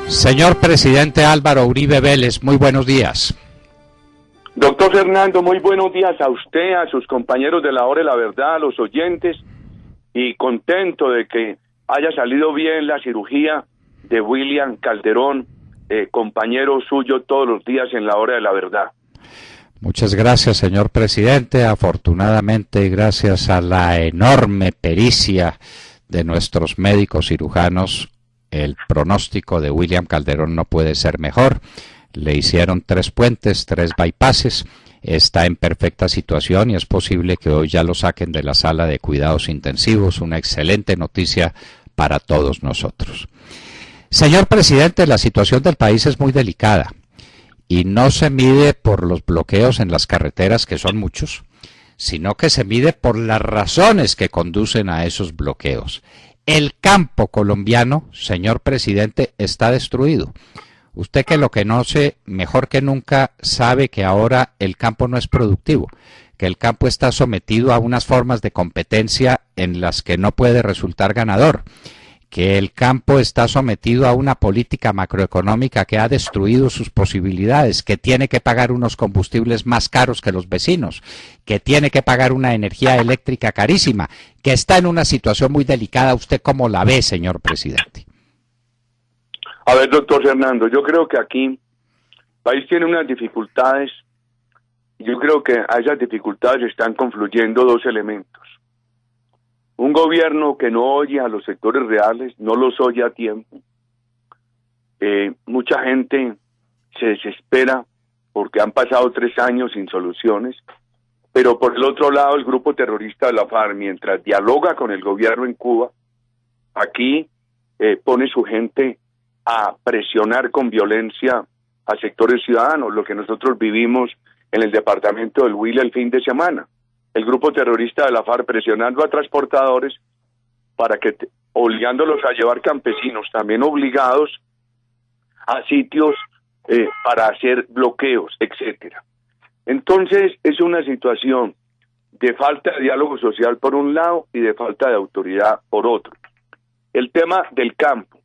Señor presidente Álvaro Uribe Vélez, muy buenos días. Doctor Fernando, muy buenos días a usted, a sus compañeros de la hora de la verdad, a los oyentes, y contento de que haya salido bien la cirugía de William Calderón, compañero suyo todos los días en la hora de la verdad. Muchas gracias, señor presidente. Afortunadamente, gracias a la enorme pericia de nuestros médicos cirujanos, el pronóstico de William Calderón no puede ser mejor. Le hicieron 3 puentes, 3 bypasses, está en perfecta situación y es posible que hoy ya lo saquen de la sala de cuidados intensivos. Una excelente noticia para todos nosotros. Señor presidente, la situación del país es muy delicada y no se mide por los bloqueos en las carreteras, que son muchos, sino que se mide por las razones que conducen a esos bloqueos. El campo colombiano, señor presidente, está destruido. Usted, que lo conoce mejor que nunca, sabe que ahora el campo no es productivo, que el campo está sometido a unas formas de competencia en las que no puede resultar ganador, que el campo está sometido a una política macroeconómica que ha destruido sus posibilidades, que tiene que pagar unos combustibles más caros que los vecinos, que tiene que pagar una energía eléctrica carísima, que está en una situación muy delicada. ¿Usted cómo la ve, señor presidente? A ver, doctor Fernando, yo creo que aquí el país tiene unas dificultades, y yo creo que a esas dificultades están confluyendo 2 elementos. Un gobierno que no oye a los sectores reales, no los oye a tiempo. Mucha gente se desespera porque han pasado 3 años sin soluciones, pero por el otro lado el grupo terrorista de la FARC, mientras dialoga con el gobierno en Cuba, aquí pone su gente a presionar con violencia a sectores ciudadanos, lo que nosotros vivimos en el departamento del Huila el fin de semana. El grupo terrorista de la FARC presionando a transportadores para que, obligándolos a llevar campesinos, también obligados a sitios para hacer bloqueos, etcétera. Entonces es una situación de falta de diálogo social por un lado y de falta de autoridad por otro. El tema del campo.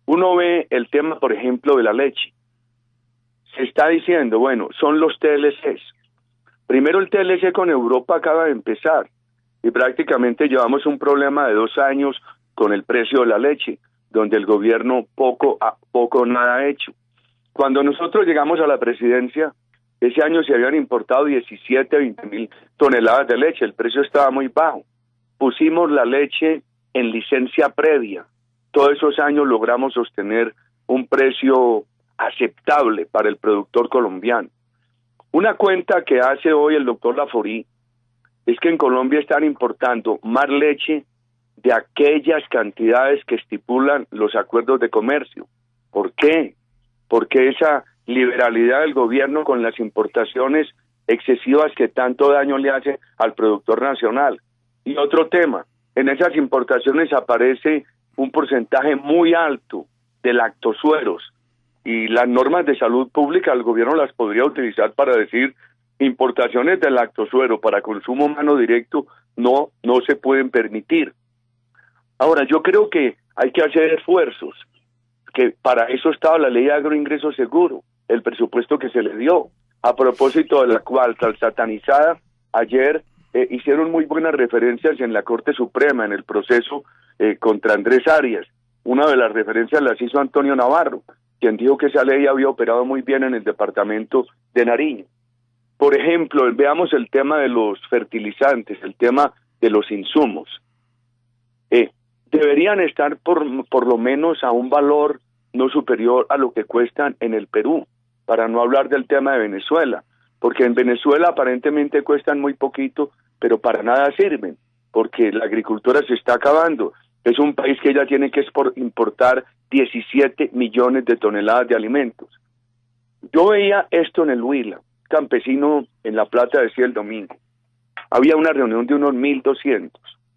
Uno ve el tema, por ejemplo, de la leche. Se está diciendo, bueno, son los TLCs. Primero, el TLC con Europa acaba de empezar y prácticamente llevamos un problema de 2 años con el precio de la leche, donde el gobierno poco o nada ha hecho. Cuando nosotros llegamos a la presidencia, ese año se habían importado 17, 20 mil toneladas de leche, el precio estaba muy bajo. Pusimos la leche en licencia previa. Todos esos años logramos sostener un precio aceptable para el productor colombiano. Una cuenta que hace hoy el doctor Laforí es que en Colombia están importando más leche de aquellas cantidades que estipulan los acuerdos de comercio. ¿Por qué? Porque esa liberalidad del gobierno con las importaciones excesivas que tanto daño le hace al productor nacional. Y otro tema, en esas importaciones aparece un porcentaje muy alto de lactosueros, y las normas de salud pública el gobierno las podría utilizar para decir importaciones de lactosuero para consumo humano directo no se pueden permitir. Ahora, yo creo que hay que hacer esfuerzos, que para eso estaba la ley de agroingreso seguro, el presupuesto que se le dio, a propósito de la cual, tal satanizada, ayer hicieron muy buenas referencias en la Corte Suprema, en el proceso contra Andrés Arias. Una de las referencias las hizo Antonio Navarro, quien dijo que esa ley había operado muy bien en el departamento de Nariño. Por ejemplo, veamos el tema de los fertilizantes, el tema de los insumos. Deberían estar por lo menos a un valor no superior a lo que cuestan en el Perú, para no hablar del tema de Venezuela, porque en Venezuela aparentemente cuestan muy poquito, pero para nada sirven, porque la agricultura se está acabando. Es un país que ya tiene que importar 17 millones de toneladas de alimentos. Yo veía esto en el Huila, campesino en La Plata, decía el domingo. Había una reunión de unos 1.200,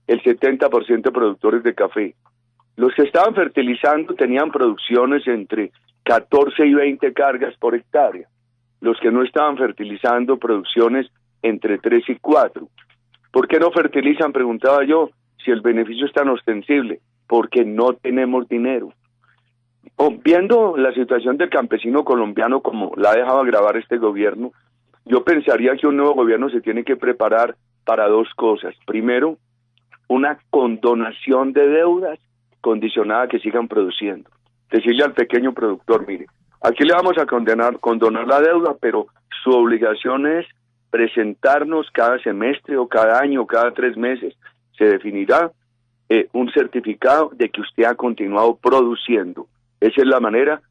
el 70% productores de café. Los que estaban fertilizando tenían producciones entre 14 y 20 cargas por hectárea. Los que no estaban fertilizando, producciones entre 3 y 4. ¿Por qué no fertilizan?, preguntaba yo, si el beneficio es tan ostensible. Porque no tenemos dinero. Viendo la situación del campesino colombiano como la ha dejado agravar este gobierno, yo pensaría que un nuevo gobierno se tiene que preparar para dos cosas. Primero, una condonación de deudas condicionada a que sigan produciendo. Decirle al pequeño productor, mire, aquí le vamos a condonar la deuda, pero su obligación es presentarnos cada semestre o cada año o cada 3 meses, se definirá un certificado de que usted ha continuado produciendo. Esa es la manera,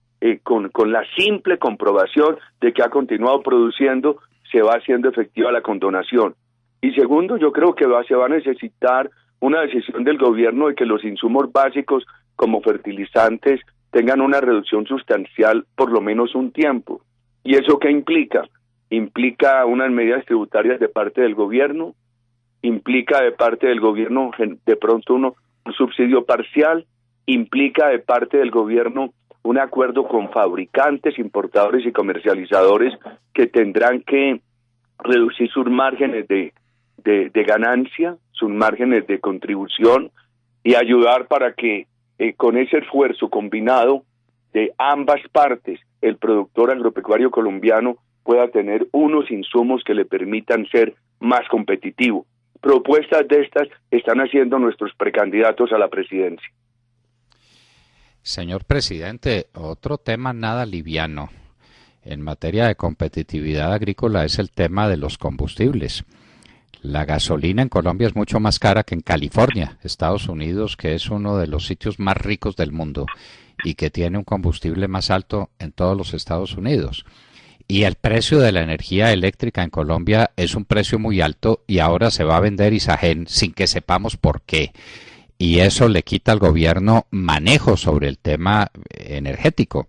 con la simple comprobación de que ha continuado produciendo, se va haciendo efectiva la condonación. Y segundo, yo creo que se va a necesitar una decisión del gobierno de que los insumos básicos como fertilizantes tengan una reducción sustancial por lo menos un tiempo. ¿Y eso qué implica? Implica unas medidas tributarias de parte del gobierno, implica de parte del gobierno de pronto un subsidio parcial, implica de parte del gobierno un acuerdo con fabricantes, importadores y comercializadores que tendrán que reducir sus márgenes de ganancia, sus márgenes de contribución y ayudar para que con ese esfuerzo combinado de ambas partes, el productor agropecuario colombiano pueda tener unos insumos que le permitan ser más competitivo. Propuestas de estas están haciendo nuestros precandidatos a la presidencia. Señor presidente, otro tema nada liviano en materia de competitividad agrícola es el tema de los combustibles. La gasolina en Colombia es mucho más cara que en California, Estados Unidos, que es uno de los sitios más ricos del mundo y que tiene un combustible más alto en todos los Estados Unidos. Y el precio de la energía eléctrica en Colombia es un precio muy alto y ahora se va a vender Isagen sin que sepamos por qué. Y eso le quita al gobierno manejo sobre el tema energético.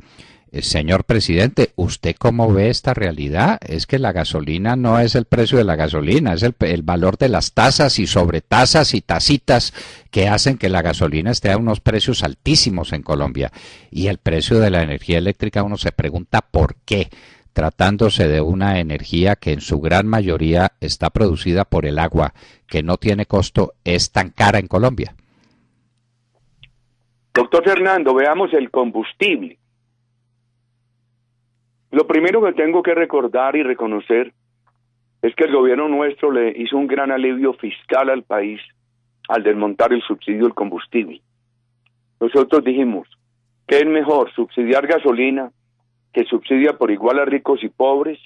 Señor presidente, ¿usted cómo ve esta realidad? Es que la gasolina no es el precio de la gasolina, es el valor de las tasas y sobretasas y tasitas que hacen que la gasolina esté a unos precios altísimos en Colombia. Y el precio de la energía eléctrica, uno se pregunta por qué, tratándose de una energía que en su gran mayoría está producida por el agua, que no tiene costo, es tan cara en Colombia. Doctor Fernando, veamos el combustible. Lo primero que tengo que recordar y reconocer es que el gobierno nuestro le hizo un gran alivio fiscal al país al desmontar el subsidio del combustible. Nosotros dijimos que es mejor subsidiar gasolina, que subsidia por igual a ricos y pobres,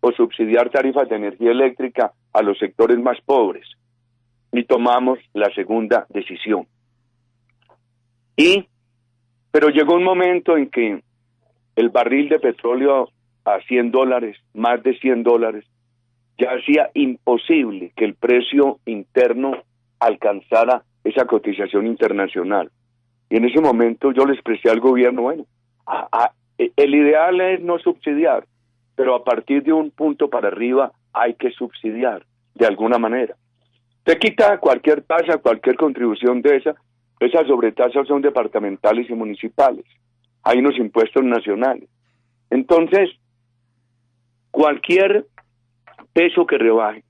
o subsidiar tarifas de energía eléctrica a los sectores más pobres. Y tomamos la segunda decisión. Pero llegó un momento en que el barril de petróleo a $100, más de $100, ya hacía imposible que el precio interno alcanzara esa cotización internacional. Y en ese momento yo le expresé al gobierno, bueno, el ideal es no subsidiar, pero a partir de un punto para arriba hay que subsidiar de alguna manera. Te quita cualquier tasa, cualquier contribución de esas sobretasas son departamentales y municipales. Hay unos impuestos nacionales. Entonces, cualquier peso que rebaje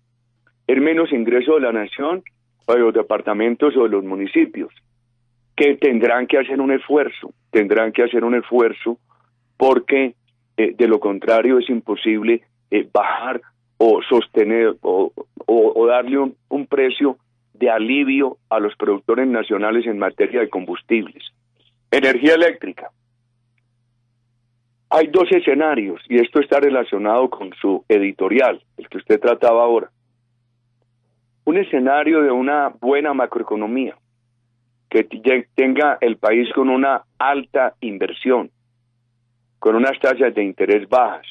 es menos ingreso de la nación o de los departamentos o de los municipios, que tendrán que hacer un esfuerzo porque de lo contrario es imposible bajar o sostener o darle un precio de alivio a los productores nacionales en materia de combustibles. Energía eléctrica. Hay dos escenarios, y esto está relacionado con su editorial, el que usted trataba ahora. Un escenario de una buena macroeconomía, que tenga el país con una alta inversión, con unas tasas de interés bajas.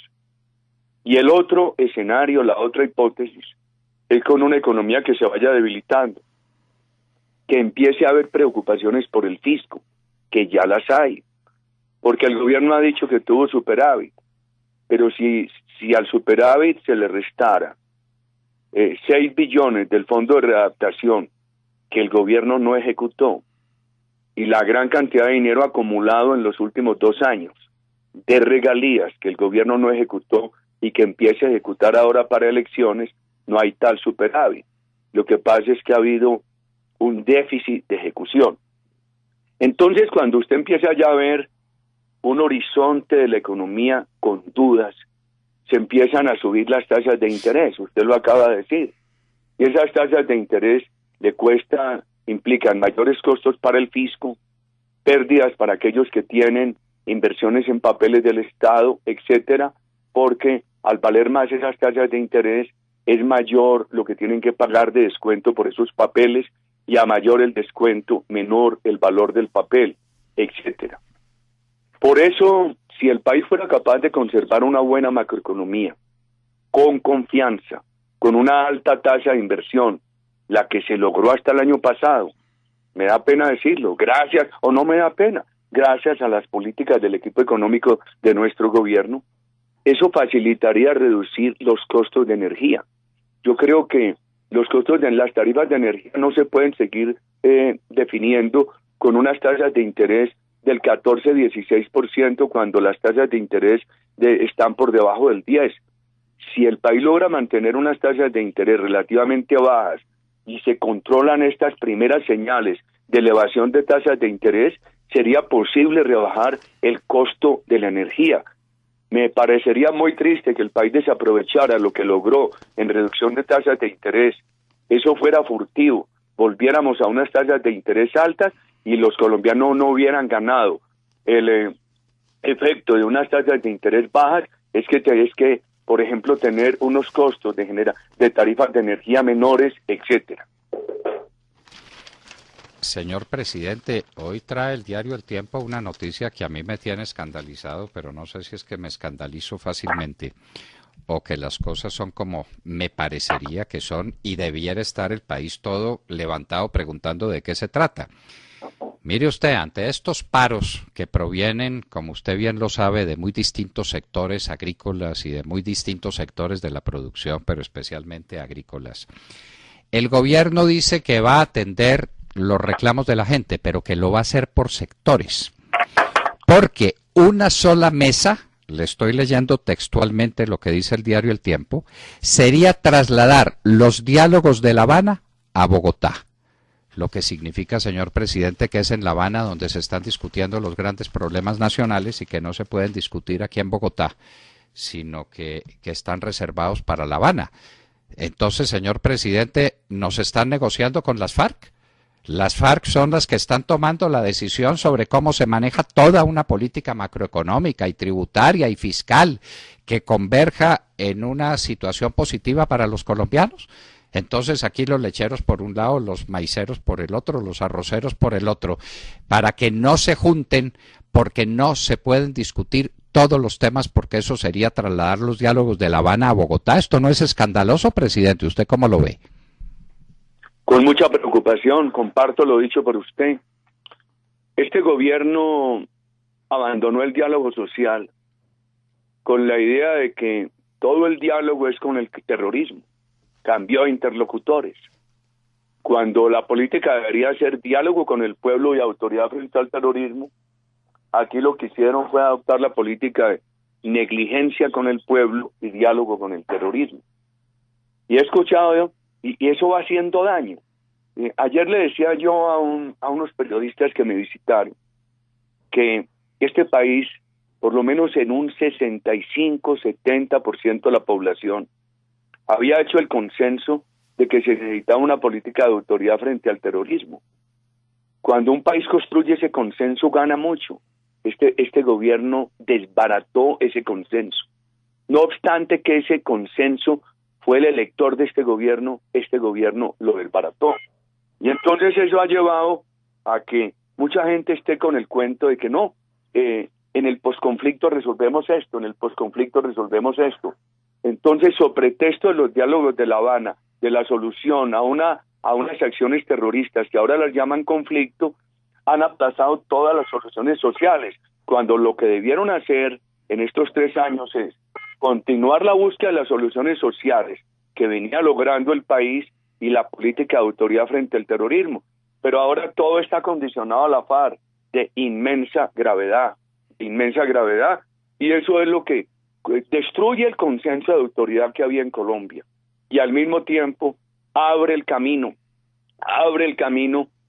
Y el otro escenario, la otra hipótesis, es con una economía que se vaya debilitando, que empiece a haber preocupaciones por el fisco, que ya las hay, porque el gobierno ha dicho que tuvo superávit, pero si al superávit se le restara 6 billones del fondo de readaptación que el gobierno no ejecutó, y la gran cantidad de dinero acumulado en los últimos 2 años de regalías que el gobierno no ejecutó y que empiece a ejecutar ahora para elecciones, no hay tal superávit. Lo que pasa es que ha habido un déficit de ejecución. Entonces, cuando usted empieza ya a ver un horizonte de la economía con dudas, se empiezan a subir las tasas de interés, usted lo acaba de decir, y esas tasas de interés implican mayores costos para el fisco, pérdidas para aquellos que tienen inversiones en papeles del Estado, etcétera, porque al valer más esas tasas de interés, es mayor lo que tienen que pagar de descuento por esos papeles, y a mayor el descuento, menor el valor del papel, etcétera. Por eso, si el país fuera capaz de conservar una buena macroeconomía, con confianza, con una alta tasa de inversión, la que se logró hasta el año pasado, me da pena decirlo, gracias, o no me da pena, gracias a las políticas del equipo económico de nuestro gobierno, eso facilitaría reducir los costos de energía. Yo creo que los costos de las tarifas de energía no se pueden seguir definiendo con unas tasas de interés del 14-16% cuando las tasas de interés están por debajo del 10%. Si el país logra mantener unas tasas de interés relativamente bajas y se controlan estas primeras señales de elevación de tasas de interés, sería posible rebajar el costo de la energía. Me parecería muy triste que el país desaprovechara lo que logró en reducción de tasas de interés. Eso fuera furtivo, volviéramos a unas tasas de interés altas y los colombianos no hubieran ganado. El efecto de unas tasas de interés bajas es que por ejemplo, tener unos costos de tarifas de energía menores, etcétera. Señor presidente, hoy trae el diario El Tiempo una noticia que a mí me tiene escandalizado, pero no sé si es que me escandalizo fácilmente o que las cosas son como me parecería que son y debiera estar el país todo levantado preguntando de qué se trata. Mire usted, ante estos paros que provienen, como usted bien lo sabe, de muy distintos sectores agrícolas y de muy distintos sectores de la producción, pero especialmente agrícolas, el gobierno dice que va a atender los reclamos de la gente, pero que lo va a hacer por sectores, porque una sola mesa, le estoy leyendo textualmente lo que dice el diario El Tiempo, sería trasladar los diálogos de La Habana a Bogotá. Lo que significa, señor presidente, que es en La Habana donde se están discutiendo los grandes problemas nacionales y que no se pueden discutir aquí en Bogotá, sino que están reservados para La Habana. Entonces, señor presidente, ¿nos están negociando con las FARC? Las FARC son las que están tomando la decisión sobre cómo se maneja toda una política macroeconómica y tributaria y fiscal que converja en una situación positiva para los colombianos. Entonces aquí los lecheros por un lado, los maiceros por el otro, los arroceros por el otro, para que no se junten, porque no se pueden discutir todos los temas, porque eso sería trasladar los diálogos de La Habana a Bogotá. ¿Esto no es escandaloso, presidente? ¿Usted cómo lo ve? Con mucha preocupación, comparto lo dicho por usted. Este gobierno abandonó el diálogo social con la idea de que todo el diálogo es con el terrorismo. Cambió interlocutores. Cuando la política debería ser diálogo con el pueblo y autoridad frente al terrorismo, aquí lo que hicieron fue adoptar la política de negligencia con el pueblo y diálogo con el terrorismo. Y he escuchado yo, y eso va haciendo daño. Ayer le decía yo a unos periodistas que me visitaron que este país, por lo menos en un 65-70% de la población, había hecho el consenso de que se necesitaba una política de autoridad frente al terrorismo. Cuando un país construye ese consenso, gana mucho. Este gobierno desbarató ese consenso. No obstante que ese consenso fue el elector de este gobierno lo desbarató. Y entonces eso ha llevado a que mucha gente esté con el cuento de que no, en el posconflicto resolvemos esto, en el posconflicto resolvemos esto. Entonces, sobre pretexto de los diálogos de La Habana, de la solución a unas acciones terroristas que ahora las llaman conflicto, han aplazado todas las soluciones sociales, cuando lo que debieron hacer en estos 3 años es continuar la búsqueda de las soluciones sociales que venía logrando el país y la política de autoridad frente al terrorismo. Pero ahora todo está condicionado a la FARC de inmensa gravedad, y eso es lo que destruye el consenso de autoridad que había en Colombia y al mismo tiempo abre el camino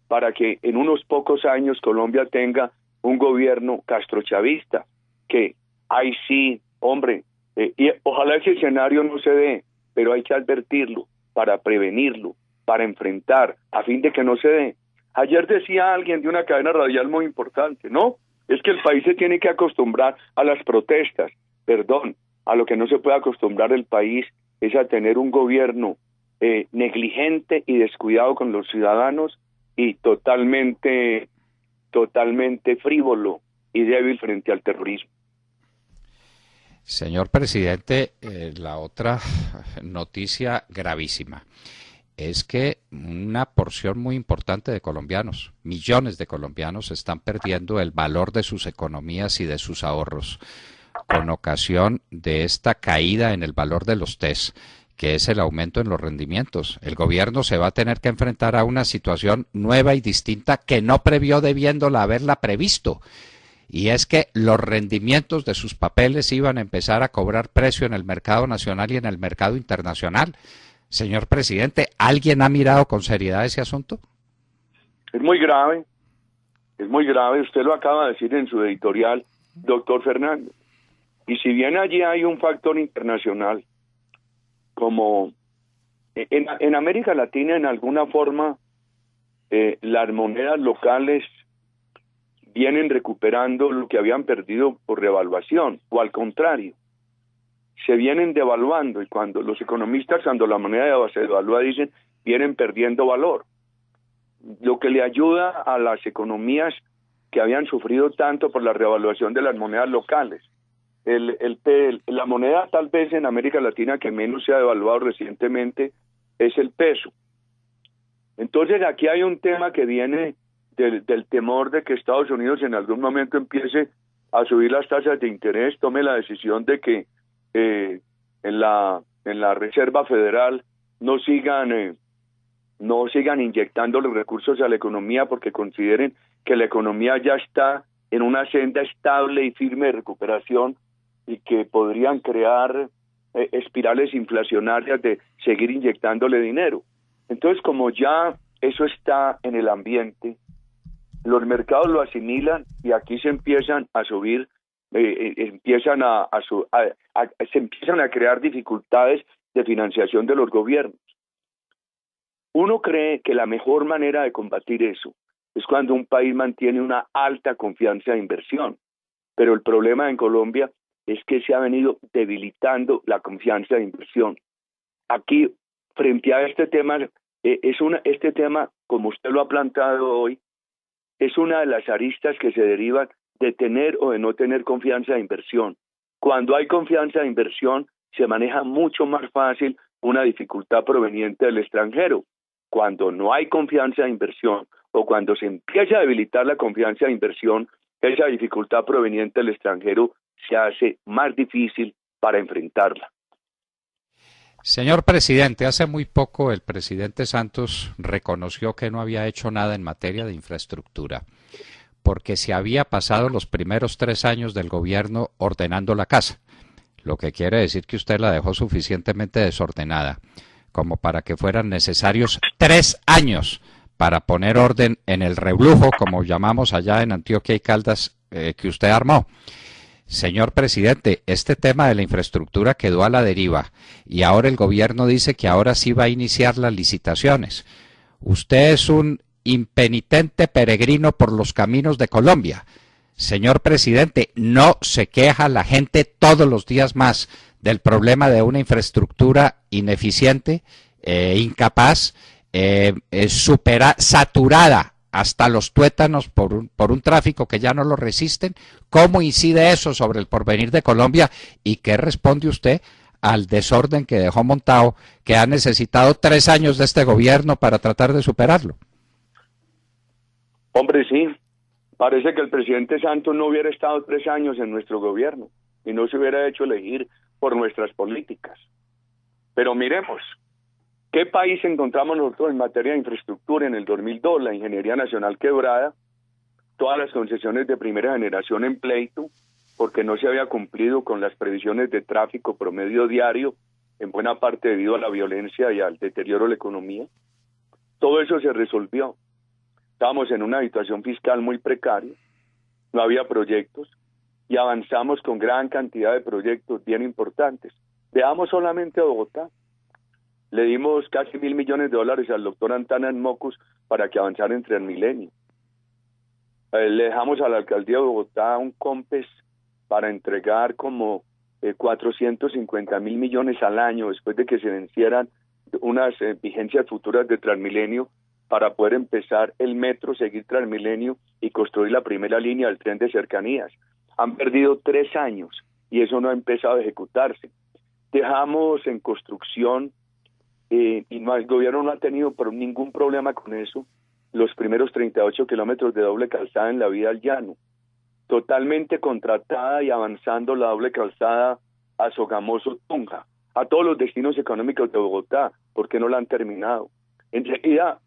para que en unos pocos años Colombia tenga un gobierno castrochavista, que ahí sí, hombre, y ojalá ese escenario no se dé, pero hay que advertirlo para prevenirlo, para enfrentar, a fin de que no se dé. Ayer decía alguien de una cadena radial muy importante, ¿no? Es que el país se tiene que acostumbrar a las protestas. Perdón, a lo que no se puede acostumbrar el país es a tener un gobierno negligente y descuidado con los ciudadanos y totalmente frívolo y débil frente al terrorismo. Señor presidente, la otra noticia gravísima es que una porción muy importante de colombianos, millones de colombianos, están perdiendo el valor de sus economías y de sus ahorros con ocasión de esta caída en el valor de los TES, que es el aumento en los rendimientos. El gobierno se va a tener que enfrentar a una situación nueva y distinta que no previó debiéndola haberla previsto. Y es que los rendimientos de sus papeles iban a empezar a cobrar precio en el mercado nacional y en el mercado internacional. Señor presidente, ¿alguien ha mirado con seriedad ese asunto? Es muy grave, usted lo acaba de decir en su editorial, doctor Fernando. Y si bien allí hay un factor internacional, como en América Latina en alguna forma las monedas locales vienen recuperando lo que habían perdido por revaluación, o al contrario, se vienen devaluando, y cuando los economistas, cuando la moneda se devalúa, dicen, vienen perdiendo valor. Lo que le ayuda a las economías que habían sufrido tanto por la revaluación de las monedas locales. La moneda tal vez en América Latina que menos se ha devaluado recientemente es el peso. Entonces aquí hay un tema que viene del temor de que Estados Unidos en algún momento empiece a subir las tasas de interés, tome la decisión de que en la Reserva Federal no sigan inyectando los recursos a la economía porque consideren que la economía ya está en una senda estable y firme de recuperación y que podrían crear espirales inflacionarias de seguir inyectándole dinero. Entonces, como ya eso está en el ambiente, los mercados lo asimilan y aquí se empiezan a subir, se empiezan a crear dificultades de financiación de los gobiernos. Uno cree que la mejor manera de combatir eso es cuando un país mantiene una alta confianza de inversión, pero el problema en Colombia es que se ha venido debilitando la confianza de inversión. Aquí, frente a este tema, este tema, como usted lo ha planteado hoy, es una de las aristas que se derivan de tener o de no tener confianza de inversión. Cuando hay confianza de inversión, se maneja mucho más fácil una dificultad proveniente del extranjero. Cuando no hay confianza de inversión o cuando se empieza a debilitar la confianza de inversión, esa dificultad proveniente del extranjero se hace más difícil para enfrentarla. Señor presidente, hace muy poco el presidente Santos reconoció que no había hecho nada en materia de infraestructura, porque se había pasado los primeros 3 años del gobierno ordenando la casa, lo que quiere decir que usted la dejó suficientemente desordenada como para que fueran necesarios 3 años para poner orden en el reblujo, como llamamos allá en Antioquia y Caldas, que usted armó. Señor presidente, este tema de la infraestructura quedó a la deriva y ahora el gobierno dice que ahora sí va a iniciar las licitaciones. Usted es un impenitente peregrino por los caminos de Colombia. Señor presidente, ¿no se queja la gente todos los días más del problema de una infraestructura ineficiente, incapaz, saturada hasta los tuétanos por un tráfico que ya no lo resisten? ¿Cómo incide eso sobre el porvenir de Colombia? ¿Y qué responde usted al desorden que dejó montado, que ha necesitado 3 años de este gobierno para tratar de superarlo? Hombre, sí, parece que el presidente Santos no hubiera estado 3 años en nuestro gobierno y no se hubiera hecho elegir por nuestras políticas. Pero miremos, ¿qué país encontramos nosotros en materia de infraestructura en el 2002? La Ingeniería Nacional quebrada, todas las concesiones de primera generación en pleito, porque no se había cumplido con las previsiones de tráfico promedio diario, en buena parte debido a la violencia y al deterioro de la economía. Todo eso se resolvió. Estábamos en una situación fiscal muy precaria. no había proyectos, y avanzamos con gran cantidad de proyectos bien importantes. Veamos solamente a Bogotá. Le dimos casi $1.000 millones al doctor Antana en Mocus para que avanzara en Transmilenio. Le dejamos a la alcaldía de Bogotá un COMPES para entregar como 450.000 millones al año después de que se vencieran unas vigencias futuras de Transmilenio para poder empezar el metro, seguir Transmilenio y construir la primera línea del tren de cercanías. Han perdido 3 años y eso no ha empezado a ejecutarse. Dejamos en construcción y el gobierno no ha tenido ningún problema con eso, los primeros 38 kilómetros de doble calzada en la vía al llano, totalmente contratada y avanzando la doble calzada a Sogamoso-Tunja, a todos los destinos económicos de Bogotá, porque no la han terminado. Enseguida,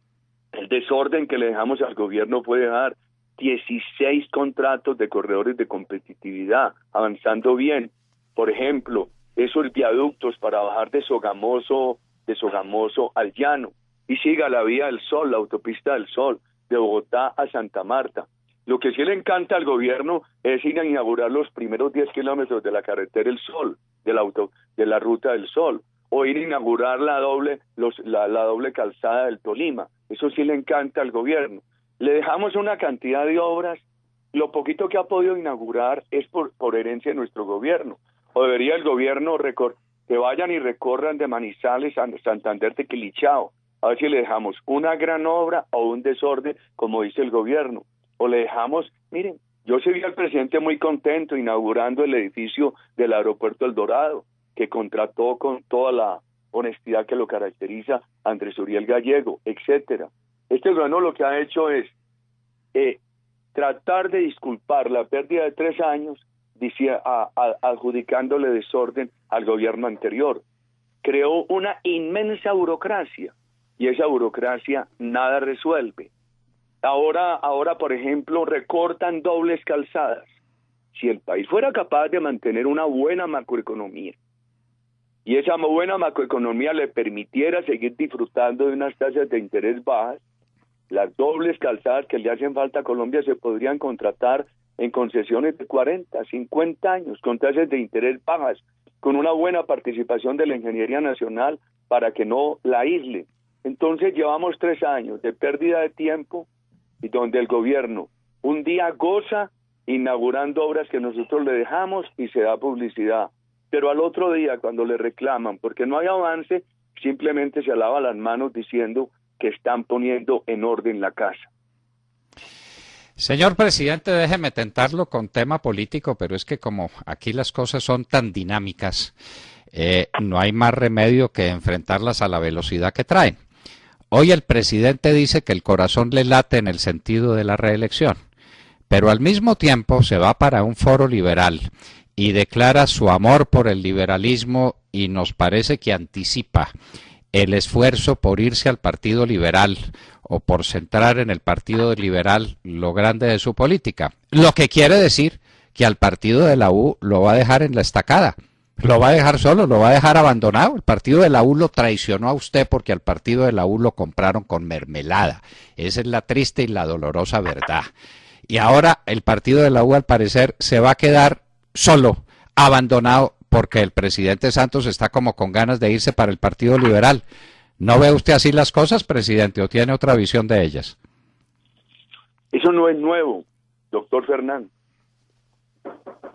el desorden que le dejamos al gobierno fue dejar 16 contratos de corredores de competitividad, avanzando bien. Por ejemplo, esos viaductos para bajar de Sogamoso al llano, y siga la vía del Sol, la autopista del Sol, de Bogotá a Santa Marta. Lo que sí le encanta al gobierno es ir a inaugurar los primeros 10 kilómetros de la carretera El Sol, de la ruta del Sol, o ir a inaugurar la doble calzada del Tolima. Eso sí le encanta al gobierno. Le dejamos una cantidad de obras, lo poquito que ha podido inaugurar es por herencia de nuestro gobierno. O debería el gobierno que vayan y recorran de Manizales a Santander de Quilichao, a ver si le dejamos una gran obra o un desorden, como dice el gobierno. O le dejamos, miren, yo sí vi al presidente muy contento inaugurando el edificio del aeropuerto El Dorado, que contrató con toda la honestidad que lo caracteriza Andrés Uriel Gallego, etcétera. Este gobierno lo que ha hecho es tratar de disculpar la pérdida de 3 años adjudicándole desorden al gobierno anterior. Creó una inmensa burocracia y esa burocracia nada resuelve. Ahora, por ejemplo, recortan dobles calzadas. Si el país fuera capaz de mantener una buena macroeconomía y esa buena macroeconomía le permitiera seguir disfrutando de unas tasas de interés bajas, las dobles calzadas que le hacen falta a Colombia se podrían contratar en concesiones de 40, 50 años, con tasas de interés bajas, con una buena participación de la ingeniería nacional para que no la aísle. Entonces llevamos 3 años de pérdida de tiempo y donde el gobierno un día goza inaugurando obras que nosotros le dejamos y se da publicidad, pero al otro día cuando le reclaman porque no hay avance, simplemente se lava las manos diciendo que están poniendo en orden la casa. Señor presidente, déjeme tentarlo con tema político, pero es que como aquí las cosas son tan dinámicas, no hay más remedio que enfrentarlas a la velocidad que traen. Hoy el presidente dice que el corazón le late en el sentido de la reelección, pero al mismo tiempo se va para un foro liberal y declara su amor por el liberalismo y nos parece que anticipa el esfuerzo por irse al Partido Liberal o por centrar en el Partido Liberal lo grande de su política. Lo que quiere decir que al partido de la U lo va a dejar en la estacada, lo va a dejar solo, lo va a dejar abandonado. El partido de la U lo traicionó a usted porque al partido de la U lo compraron con mermelada. Esa es la triste y la dolorosa verdad. Y ahora el partido de la U al parecer se va a quedar solo, abandonado, porque el presidente Santos está como con ganas de irse para el Partido Liberal. ¿No ve usted así las cosas, presidente, o tiene otra visión de ellas? Eso no es nuevo, doctor Fernán.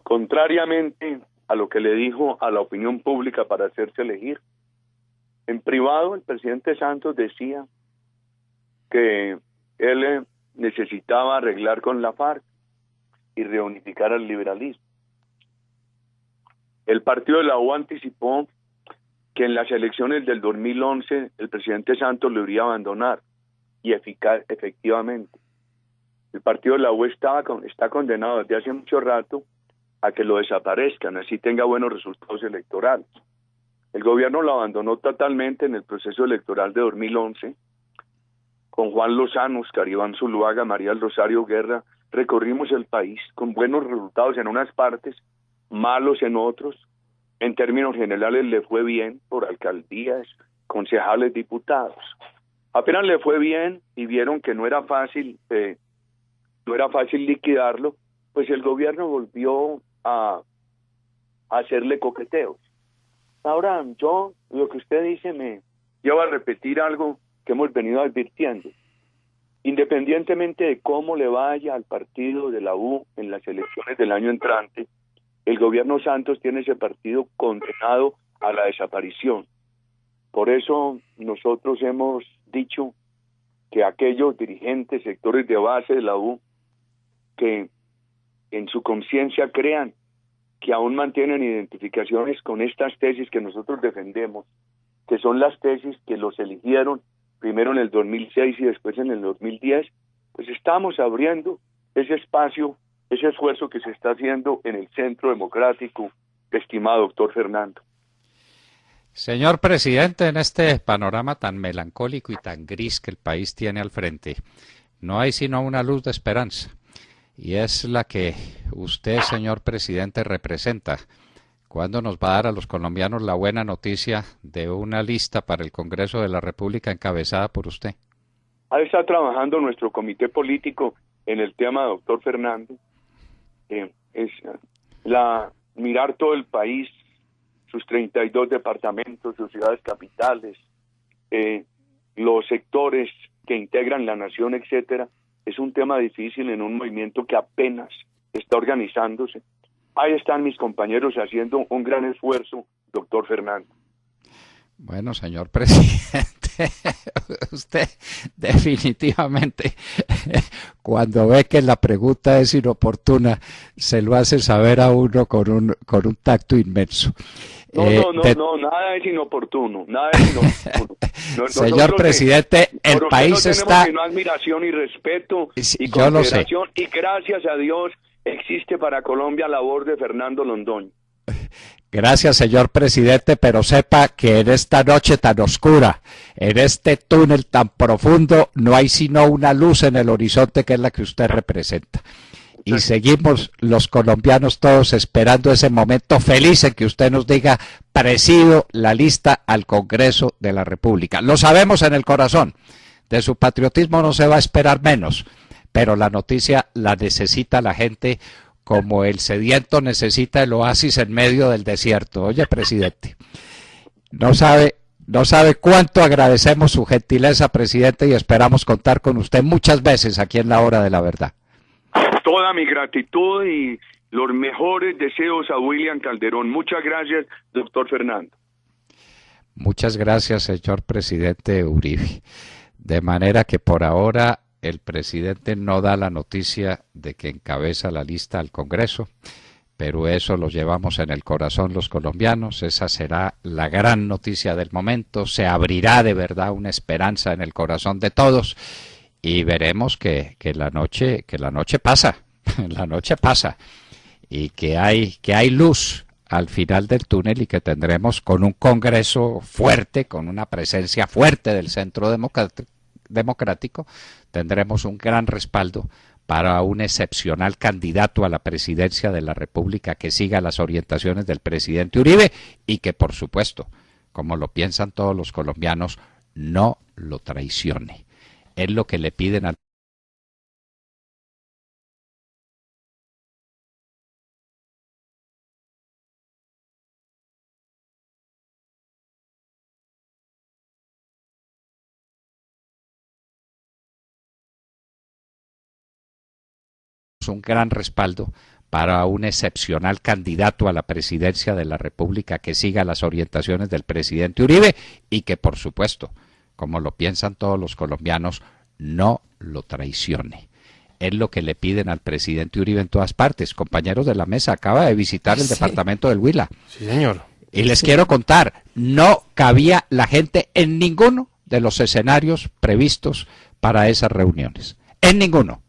Contrariamente a lo que le dijo a la opinión pública para hacerse elegir, en privado el presidente Santos decía que él necesitaba arreglar con la FARC y reunificar al liberalismo. El partido de la U anticipó que en las elecciones del 2011 el presidente Santos lo iría a abandonar y efectivamente el partido de la U está condenado desde hace mucho rato a que lo desaparezcan, así tenga buenos resultados electorales. El gobierno lo abandonó totalmente en el proceso electoral de 2011. Con Juan Lozano, Oscar Iván Zuluaga, María del Rosario Guerra, recorrimos el país con buenos resultados en unas partes, malos en otros. En términos generales le fue bien por alcaldías, concejales, diputados. Apenas le fue bien y vieron que no era fácil liquidarlo, pues el gobierno volvió a hacerle coqueteos. Ahora yo, lo que usted dice me lleva a repetir algo que hemos venido advirtiendo. Independientemente de cómo le vaya al partido de la U en las elecciones del año entrante, el gobierno Santos tiene ese partido condenado a la desaparición. Por eso nosotros hemos dicho que aquellos dirigentes, sectores de base de la U, que en su conciencia crean que aún mantienen identificaciones con estas tesis que nosotros defendemos, que son las tesis que los eligieron primero en el 2006 y después en el 2010, pues estamos abriendo ese espacio, ese esfuerzo que se está haciendo en el Centro Democrático, estimado doctor Fernando. Señor presidente, en este panorama tan melancólico y tan gris que el país tiene al frente, no hay sino una luz de esperanza, y es la que usted, señor presidente, representa. ¿Cuándo nos va a dar a los colombianos la buena noticia de una lista para el Congreso de la República encabezada por usted? Ahí está trabajando nuestro comité político en el tema, doctor Fernando. Es mirar todo el país, sus 32 departamentos, sus ciudades capitales, los sectores que integran la nación, etcétera. Es un tema difícil en un movimiento que apenas está organizándose. Ahí están mis compañeros haciendo un gran esfuerzo, doctor Fernando. Bueno, señor presidente, usted definitivamente, cuando ve que la pregunta es inoportuna, se lo hace saber a uno con un tacto inmenso. No, nada es inoportuno, nada es inoportuno. Señor presidente, el país está... Sino admiración y respeto y yo lo sé. Y gracias a Dios existe para Colombia la voz de Fernando Londoño. Gracias, señor presidente, pero sepa que en esta noche tan oscura, en este túnel tan profundo, no hay sino una luz en el horizonte, que es la que usted representa. Y seguimos los colombianos todos esperando ese momento feliz en que usted nos diga: presido la lista al Congreso de la República. Lo sabemos en el corazón, de su patriotismo no se va a esperar menos, pero la noticia la necesita la gente como el sediento necesita el oasis en medio del desierto. Oye, presidente, no sabe cuánto agradecemos su gentileza, presidente, y esperamos contar con usted muchas veces aquí en La Hora de la Verdad. Toda mi gratitud y los mejores deseos a William Calderón. Muchas gracias, doctor Fernando. Muchas gracias, señor presidente Uribe. De manera que por ahora el presidente no da la noticia de que encabeza la lista al Congreso, pero eso lo llevamos en el corazón los colombianos. Esa será la gran noticia del momento. Se abrirá de verdad una esperanza en el corazón de todos y veremos que la noche pasa, la noche pasa, y que hay luz al final del túnel, y que tendremos, con un Congreso fuerte, con una presencia fuerte del Centro Democrático, tendremos un gran respaldo para un excepcional candidato a la presidencia de la República que siga las orientaciones del presidente Uribe y que, por supuesto, como lo piensan todos los colombianos, no lo traicione. Es lo que le piden al un gran respaldo para un excepcional candidato a la presidencia de la República que siga las orientaciones del presidente Uribe y que, por supuesto, como lo piensan todos los colombianos, no lo traicione. Es lo que le piden al presidente Uribe en todas partes. Compañeros de la mesa, acaba de visitar el departamento del Huila. Sí, señor. Y les quiero contar, no cabía la gente en ninguno de los escenarios previstos para esas reuniones. En ninguno.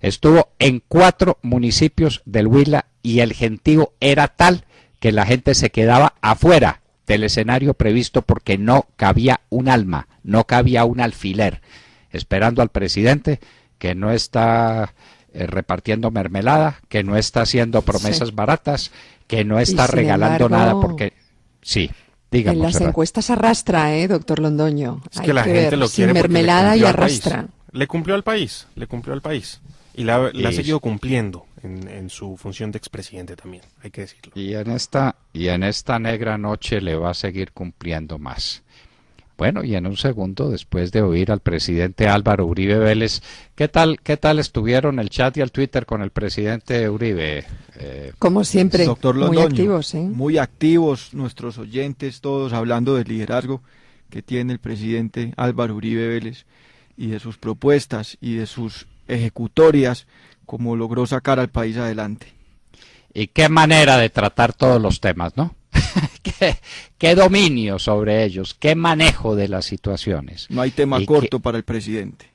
Estuvo en 4 municipios del Huila y el gentío era tal que la gente se quedaba afuera del escenario previsto porque no cabía un alma, no cabía un alfiler, esperando al presidente, que no está repartiendo mermelada, que no está haciendo promesas baratas, que no está regalando nada, porque sí. Dígame, en las encuestas arrastra, doctor Londoño. Es que la gente lo quiere, sin mermelada y arrastra. Le cumplió al país, y la ha seguido cumpliendo. en su función de expresidente también, hay que decirlo. Y en esta negra noche le va a seguir cumpliendo más. Bueno, y en un segundo, después de oír al presidente Álvaro Uribe Vélez, ¿qué tal estuvieron el chat y el Twitter con el presidente Uribe? Como siempre, doctor Londoño, muy activos, ¿eh? Muy activos nuestros oyentes, todos hablando del liderazgo que tiene el presidente Álvaro Uribe Vélez y de sus propuestas y de sus ejecutorias, como logró sacar al país adelante. Y qué manera de tratar todos los temas, ¿no? qué dominio sobre ellos, qué manejo de las situaciones. No hay tema corto para el presidente.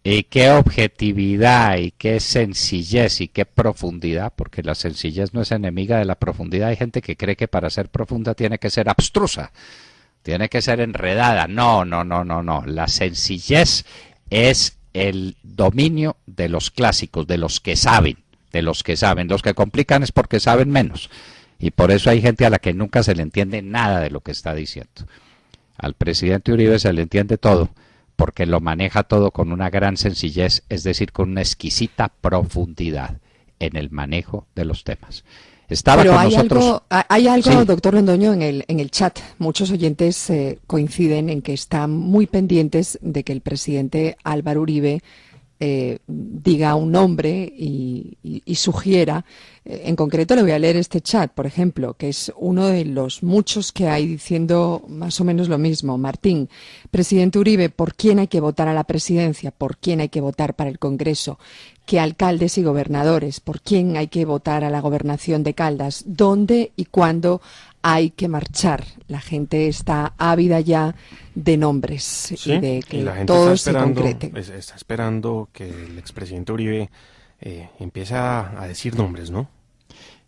Y qué objetividad, y qué sencillez, y qué profundidad, porque la sencillez no es enemiga de la profundidad. Hay gente que cree que para ser profunda tiene que ser abstrusa, tiene que ser enredada. No. La sencillez es el dominio de los clásicos, de los que saben. Los que complican es porque saben menos. Y por eso hay gente a la que nunca se le entiende nada de lo que está diciendo. Al presidente Uribe se le entiende todo, porque lo maneja todo con una gran sencillez, es decir, con una exquisita profundidad en el manejo de los temas. Pero hay algo, sí. Doctor Londoño, en el chat. Muchos oyentes coinciden en que están muy pendientes de que el presidente Álvaro Uribe diga un nombre y sugiera. En concreto le voy a leer este chat, por ejemplo, que es uno de los muchos que hay diciendo más o menos lo mismo. Martín, presidente Uribe, ¿por quién hay que votar a la presidencia? ¿Por quién hay que votar para el Congreso? ¿Qué alcaldes y gobernadores? ¿Por quién hay que votar a la gobernación de Caldas? ¿Dónde y cuándo hay que marchar? La gente está ávida ya de nombres, sí, y de que y la gente todos se concreten. está esperando que el expresidente Uribe empiece a decir nombres, ¿no?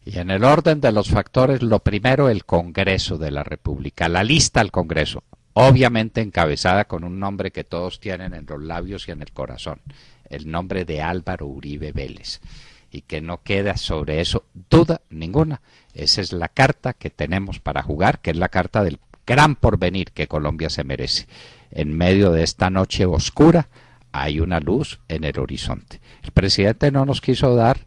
Y en el orden de los factores, lo primero, el Congreso de la República, la lista al Congreso, obviamente encabezada con un nombre que todos tienen en los labios y en el corazón, el nombre de Álvaro Uribe Vélez, y que no queda sobre eso duda ninguna. Esa es la carta que tenemos para jugar, que es la carta del gran porvenir que Colombia se merece. En medio de esta noche oscura hay una luz en el horizonte. El presidente no nos quiso dar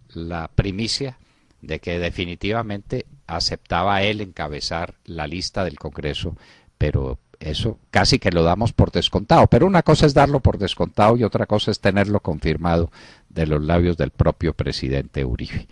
la primicia de que definitivamente aceptaba él encabezar la lista del Congreso, pero eso casi que lo damos por descontado. Pero una cosa es darlo por descontado y otra cosa es tenerlo confirmado de los labios del propio presidente Uribe.